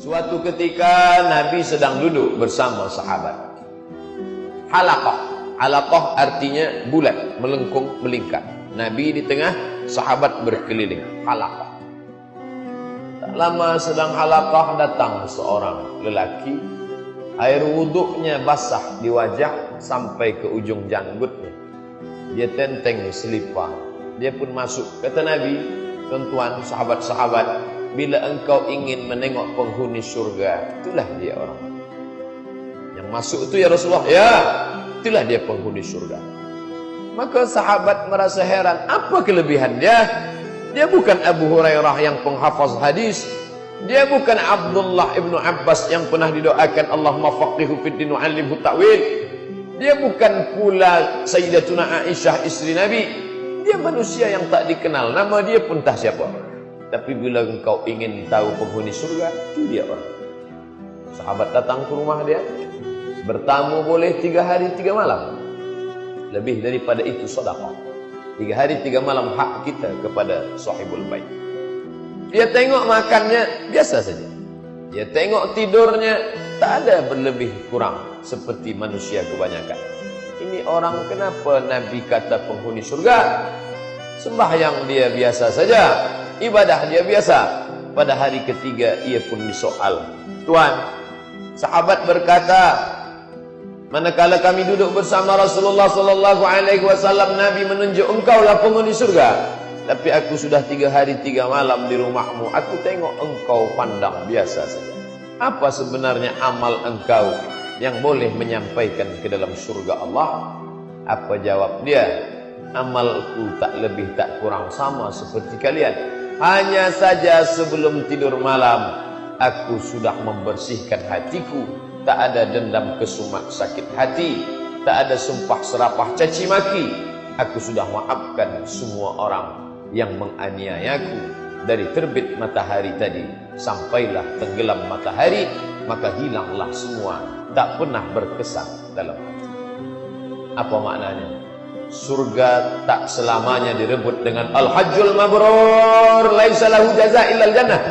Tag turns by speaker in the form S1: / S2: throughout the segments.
S1: Suatu ketika Nabi sedang duduk bersama sahabat. Halaqah. Halaqah artinya bulat, melengkung, melingkar. Nabi di tengah, sahabat berkeliling. Halaqah. Tak lama sedang halaqah, datang seorang lelaki. Air wuduknya basah di wajah sampai ke ujung janggutnya. Dia tenteng selipar. Dia pun masuk. Kata Nabi, tuan-tuan, sahabat-sahabat, bila engkau ingin menengok penghuni surga, itulah dia orang. Yang masuk itu ya Rasulullah. Ya, itulah dia penghuni surga. Maka sahabat merasa heran, apa kelebihan dia? Dia bukan Abu Hurairah yang penghafaz hadis. Dia bukan Abdullah ibnu Abbas yang pernah didoakan Allahumma faqihu fid din wa 'allimhu ta'wil. Dia bukan pula Sayyidatuna Aisyah istri Nabi. Dia manusia yang tak dikenal, nama dia pun tak siapa. Tapi bila engkau ingin tahu penghuni surga, itu dia orang. Sahabat datang ke rumah dia, bertamu boleh 3 hari 3 malam. Lebih daripada itu sedekah. 3 hari 3 malam hak kita kepada sahibul bait. Dia tengok makannya biasa saja. Dia tengok tidurnya tak ada berlebih kurang seperti manusia kebanyakan. Ini orang kenapa Nabi kata penghuni surga? Sembahyang dia biasa saja, ibadah dia biasa. Pada hari ketiga ia pun disoal. Tuan, sahabat berkata, manakala kami duduk bersama Rasulullah sallallahu alaihi wasallam, Nabi menunjuk engkaulah penghuni surga. Tapi aku sudah 3 hari 3 malam di rumahmu, aku tengok engkau pandang biasa saja. Apa sebenarnya amal engkau yang boleh menyampaikan ke dalam surga Allah? Apa jawab dia? Amalku tak lebih tak kurang sama seperti kalian. Hanya saja sebelum tidur malam, aku sudah membersihkan hatiku. Tak ada dendam kesumat sakit hati, tak ada sumpah serapah caci maki. Aku sudah maafkan semua orang yang menganiayaku. Dari terbit matahari tadi sampailah tenggelam matahari, maka hilanglah semua, tak pernah berkesan dalam hati. Apa maknanya? Surga tak selamanya direbut dengan al-hajjul mabrur, laisa lahu jazaa illal jannah.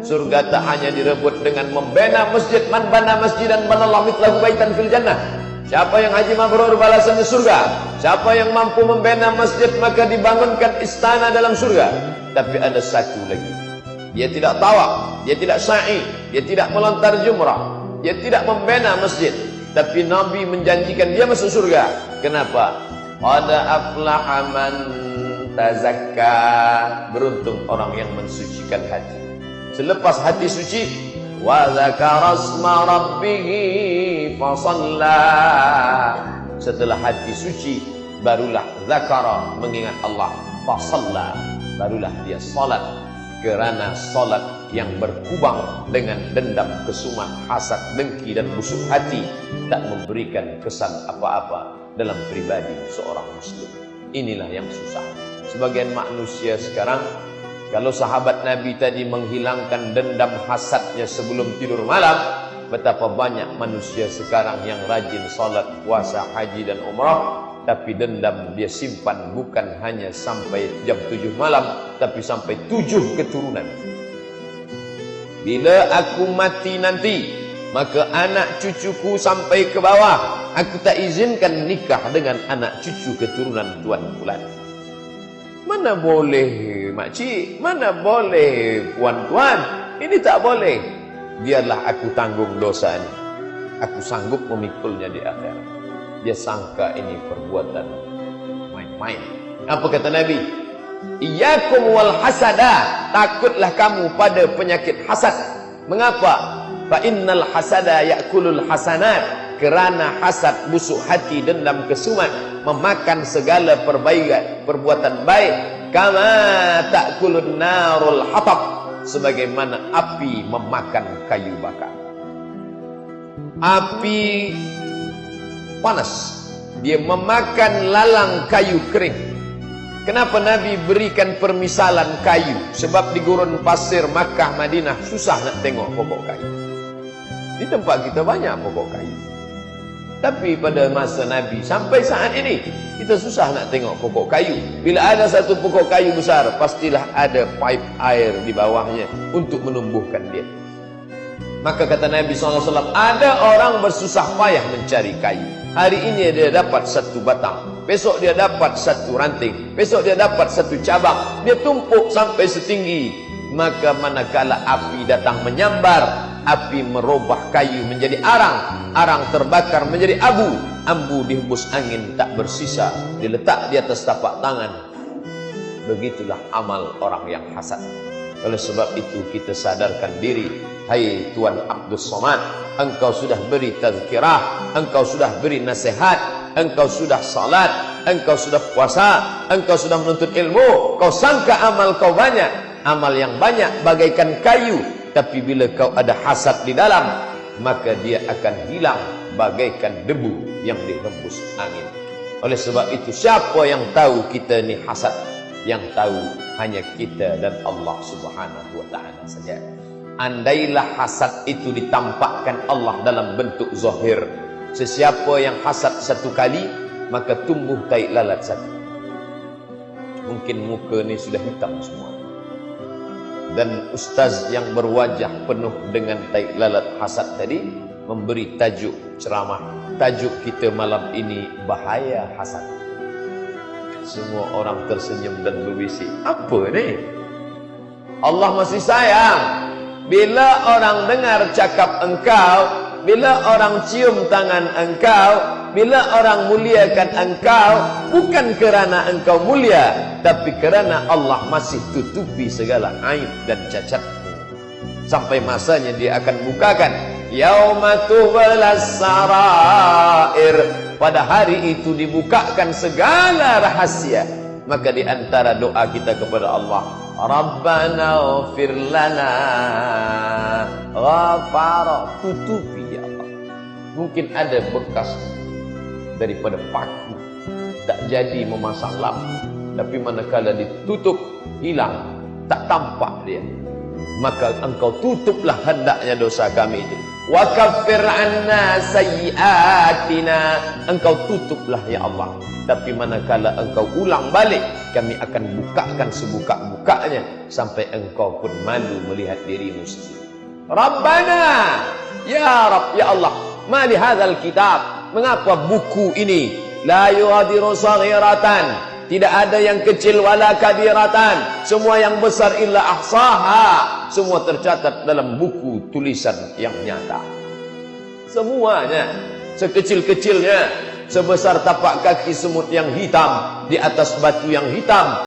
S1: Surga tak hanya direbut dengan membina masjid, man bana masjidan banallahu mithlahu baitan fil jannah. Siapa yang haji mabrur balasannya surga. Siapa yang mampu membina masjid maka dibangunkan istana dalam surga. Tapi ada satu lagi. Dia tidak tawaf, dia tidak sa'i, dia tidak melontar jumrah, dia tidak membina masjid. Tapi Nabi menjanjikan dia masuk surga. Kenapa? Qad aflaha man tazakka. Beruntung orang yang mensucikan hati. Selepas hati suci, wa dzakara asma rabbih fa shalla. Setelah hati suci, barulah zakara, mengingat Allah, fa shalla, barulah dia salat. Kerana salat yang berkubang dengan dendam, kesumat, hasad, dengki dan busuk hati tak memberikan kesan apa-apa dalam pribadi seorang muslim. Inilah yang susah. Sebagian manusia sekarang, kalau sahabat Nabi tadi menghilangkan dendam hasadnya sebelum tidur malam, betapa banyak manusia sekarang yang rajin salat, puasa, haji dan umrah, tapi dendam dia simpan bukan hanya sampai jam 7 malam, tapi sampai 7 keturunan. Bila aku mati nanti, maka anak cucuku sampai ke bawah, aku tak izinkan nikah dengan anak cucu keturunan Tuan Fulan. Mana boleh makcik, mana boleh puan-puan, ini tak boleh. Biarlah aku tanggung dosa ini, aku sanggup memikulnya di akhirat. Dia sangka ini perbuatan main-main. Apa kata Nabi? Iyyakum wal hasada, takutlah kamu pada penyakit hasad. Mengapa? Fa innal hasada ya'kulul hasanat. Kerana hasad, busuk hati, dendam, kesumat memakan segala perbuatan baik. Kama ta'kulun narul hatab, sebagaimana api memakan kayu bakar. Api panas, dia memakan lalang kayu kering. Kenapa Nabi berikan permisalan kayu? Sebab di gurun pasir Makkah, Madinah susah nak tengok pokok kayu. Di tempat kita banyak pokok kayu, tapi pada masa Nabi sampai saat ini kita susah nak tengok pokok kayu. Bila ada satu pokok kayu besar, pastilah ada pipe air di bawahnya untuk menumbuhkan dia. Maka kata Nabi SAW, ada orang bersusah payah mencari kayu. Hari ini dia dapat satu batang, besok dia dapat satu ranting, besok dia dapat satu cabang. Dia tumpuk sampai setinggi. Maka manakala api datang menyambar, api merubah kayu menjadi arang, arang terbakar menjadi abu, ambu dihembus angin tak bersisa, diletak di atas tapak tangan. Begitulah amal orang yang hasad. Oleh sebab itu kita sadarkan diri. Hai Tuan Abdul Somad, engkau sudah beri tazkirah, engkau sudah beri nasihat, engkau sudah salat, engkau sudah puasa, engkau sudah menuntut ilmu. Kau sangka amal kau banyak, amal yang banyak bagaikan kayu, tapi bila kau ada hasad di dalam, maka dia akan hilang bagaikan debu yang dihembus angin. Oleh sebab itu, siapa yang tahu kita ni hasad? Yang tahu hanya kita dan Allah Subhanahu wa ta'ala saja. Andailah hasad itu ditampakkan Allah dalam bentuk zahir, sesiapa yang hasad satu kali, maka tumbuh tai lalat satu. Mungkin muka ni sudah hitam semua. Dan ustaz yang berwajah penuh dengan tai lalat hasad tadi memberi tajuk ceramah. Tajuk kita malam ini, bahaya hasad. Semua orang tersenyum dan berbisik, apa ni? Allah masih sayang. Bila orang dengar cakap engkau, bila orang cium tangan engkau, bila orang muliakan engkau, bukan kerana engkau mulia, tapi kerana Allah masih tutupi segala aib dan cacatmu. Sampai masanya dia akan bukakan. Yauma tublas sarair. Pada hari itu dibukakan segala rahasia. Maka di antara doa kita kepada Allah, Rabbana ighfir lana, ghafara, tutupi ya Allah. Mungkin ada bekas daripada paku, tak jadi memasang lampu, tapi manakala ditutup, hilang, tak tampak dia. Maka engkau tutuplah hendaknya dosa kami itu. Wa kaffir anna sayyi'atina, engkau tutuplah ya Allah. Tapi manakala engkau ulang balik, kami akan bukakan sebuka-bukanya sampai engkau pun malu melihat dirimu sendiri. Rabbana, ya Rabb, ya Allah, ma li hadzal kitab, mengapa buku ini la yughadiru saghiratan, tidak ada yang kecil wala kabiratan, semua yang besar illa ahsaha, semua tercatat dalam buku tulisan yang nyata. Semuanya, sekecil-kecilnya, sebesar tapak kaki semut yang hitam di atas batu yang hitam.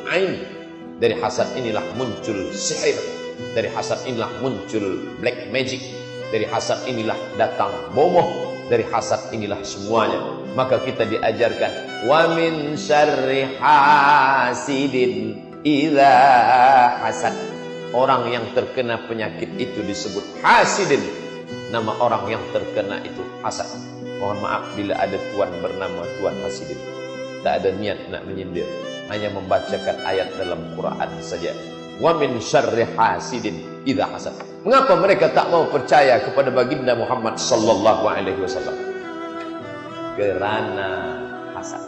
S1: Ain. Dari hasad inilah muncul sihir, dari hasad inilah muncul black magic, dari hasad inilah datang bomoh, dari hasad inilah semuanya. Maka kita diajarkan, wa min syarri hasidin idza hasad. Orang yang terkena penyakit itu disebut hasidin. Nama orang yang terkena itu hasad. Mohon maaf bila ada tuan bernama Tuan Hasidin. tak ada niat nak menyindir, hanya membacakan ayat dalam Quran saja. Wa min syarri hasidin idza hasad. Mengapa mereka tak mau percaya kepada baginda Muhammad sallallahu alaihi wasallam? Kerana hasad.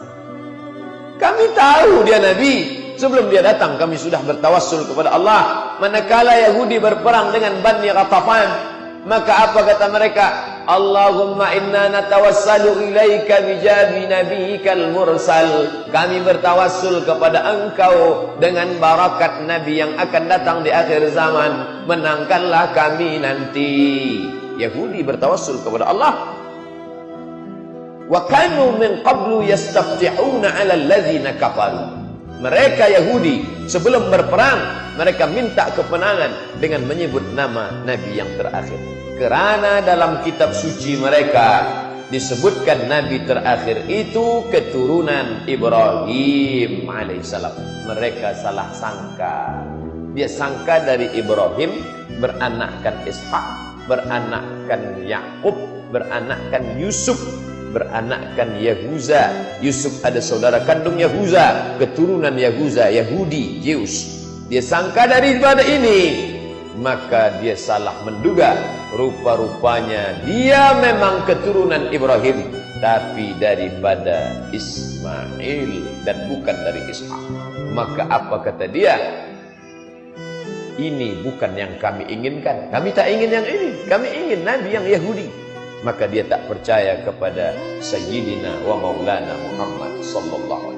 S1: Kami tahu dia nabi. Sebelum dia datang kami sudah bertawassul kepada Allah. Manakala Yahudi berperang dengan Bani Ghatafan, maka apa kata mereka? Allahumma inna natawassalu ilaika bijabi nabiyikal mursal. Kami bertawassul kepada engkau dengan barakat nabi yang akan datang di akhir zaman. Menangkanlah kami nanti. Yahudi bertawassul kepada Allah. Wa kanu min qablu yastaftihuna 'ala alladhina kafaru. Mereka Yahudi sebelum berperang mereka minta kemenangan dengan menyebut nama nabi yang terakhir. Kerana dalam kitab suci mereka disebutkan nabi terakhir itu keturunan Ibrahim alaihissalam. Mereka salah sangka. Dia sangka dari Ibrahim beranakkan Ishak, beranakkan Yakub, beranakkan Yusuf, beranakkan Yahuza. Yusuf ada saudara kandung Yahuza, keturunan Yahuza, Yahudi, Zeus. Dia sangka daripada ini, maka dia salah menduga. Rupa-rupanya dia memang keturunan Ibrahim, tapi daripada Ismail dan bukan dari Ishak. Maka apa kata dia? Ini bukan yang kami inginkan. Kami tak ingin yang ini. Kami ingin nabi yang Yahudi. Maka dia tak percaya kepada Sayyidina wa Maulana Muhammad sallallahu alaihi wasallam.